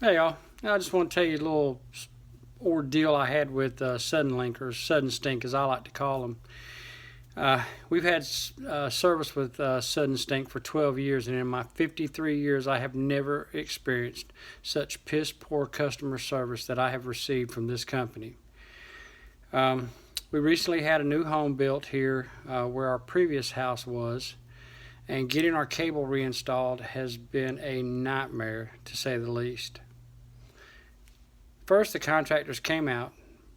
Hey y'all, I just want to tell you a little ordeal I had with Suddenlink, or Suddenstink as I like to call them. We've had service with Suddenstink for 12 years, and in my 53 years, I have never experienced such piss poor customer service that I have received from this company. Um, we recently had a new home built here where our previous house was, and getting our cable reinstalled has been a nightmare to say the least. First, the contractors came out,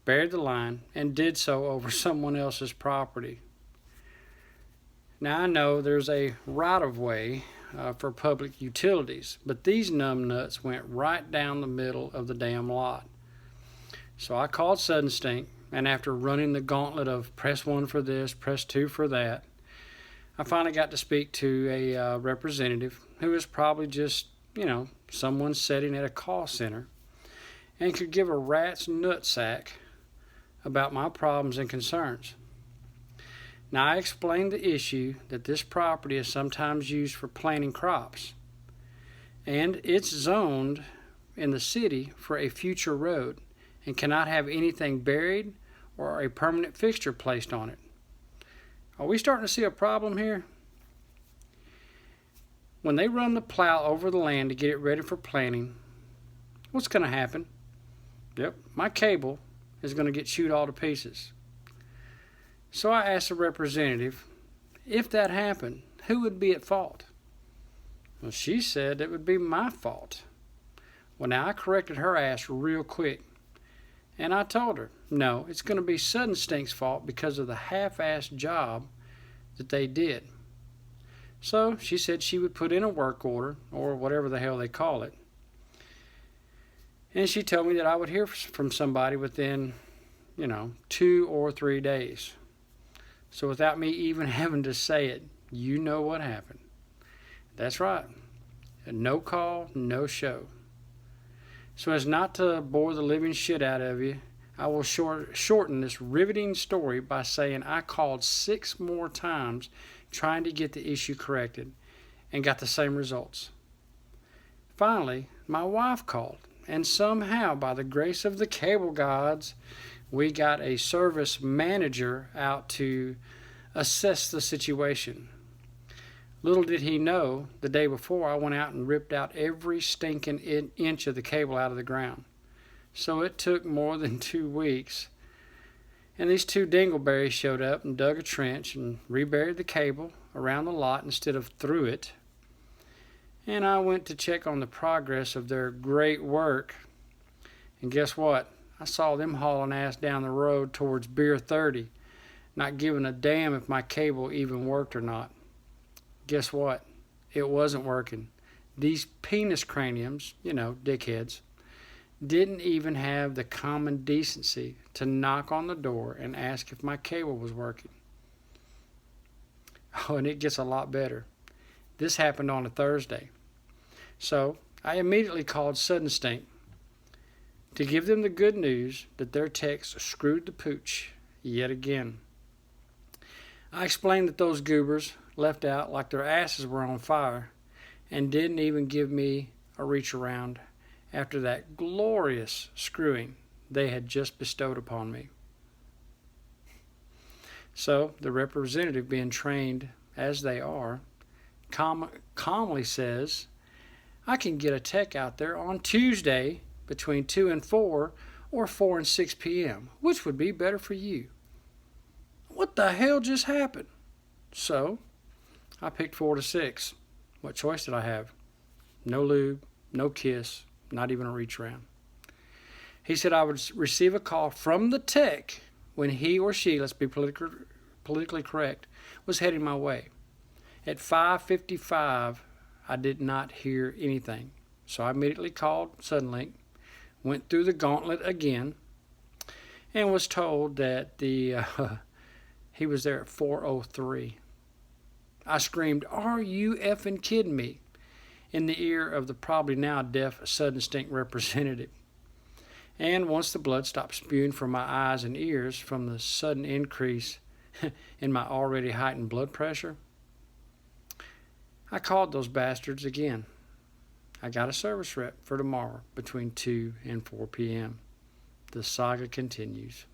buried the line, and did so over someone else's property. Now, I know there's a right of way for public utilities, but these numbnuts went right down the middle of the damn lot. So I called Suddenstink, and after running the gauntlet of press 1 for this, press 2 for that, I finally got to speak to a representative who is probably just, someone sitting at a call center and could give a rat's nutsack about my problems and concerns. Now, I explained the issue that this property is sometimes used for planting crops, and it's zoned in the city for a future road and cannot have anything buried or a permanent fixture placed on it. Are we starting to see a problem here? When they run the plow over the land to get it ready for planting, what's going to happen? Yep, my cable is going to get chewed all to pieces. So I asked the representative, if that happened, who would be at fault? Well, she said it would be my fault. Well, now I corrected her ass real quick. And I told her, no, it's going to be Suddenstink's fault because of the half-assed job that they did. So she said she would put in a work order, or whatever the hell they call it. And she told me that I would hear from somebody within, 2 or 3 days. So without me even having to say it, you know what happened. That's right. No call, no show. So as not to bore the living shit out of you, I will shorten this riveting story by saying I called 6 more times trying to get the issue corrected and got the same results. Finally, my wife called, and somehow, by the grace of the cable gods, we got a service manager out to assess the situation. Little did he know, the day before I went out and ripped out every stinking inch of the cable out of the ground. So it took more than 2 weeks. And these 2 dingleberries showed up and dug a trench and reburied the cable around the lot instead of through it. And I went to check on the progress of their great work. And guess what? I saw them hauling ass down the road towards Beer 30, not giving a damn if my cable even worked or not. Guess what? It wasn't working. These penis craniums, dickheads, didn't even have the common decency to knock on the door and ask if my cable was working. Oh, and it gets a lot better. This happened on a Thursday. So I immediately called Suddenstink to give them the good news that their techs screwed the pooch yet again. I explained that those goobers left out like their asses were on fire and didn't even give me a reach around after that glorious screwing they had just bestowed upon me. So the representative, being trained as they are, calmly says, I can get a tech out there on Tuesday between 2 and 4 or 4 and 6 p.m. Which would be better for you? What the hell just happened? So I picked 4 to 6. What choice did I have? No lube, no kiss, not even a reach around. He said I would receive a call from the tech when he or she, let's be politically correct, was heading my way. At 5:55, I did not hear anything. So I immediately called Suddenlink, went through the gauntlet again, and was told that he was there at 4:03. I screamed, "Are you effing kidding me?" in the ear of the probably now deaf Suddenstink representative. And once the blood stopped spewing from my eyes and ears from the sudden increase in my already heightened blood pressure, I called those bastards again. I got a service rep for tomorrow between 2 and 4 p.m. The saga continues.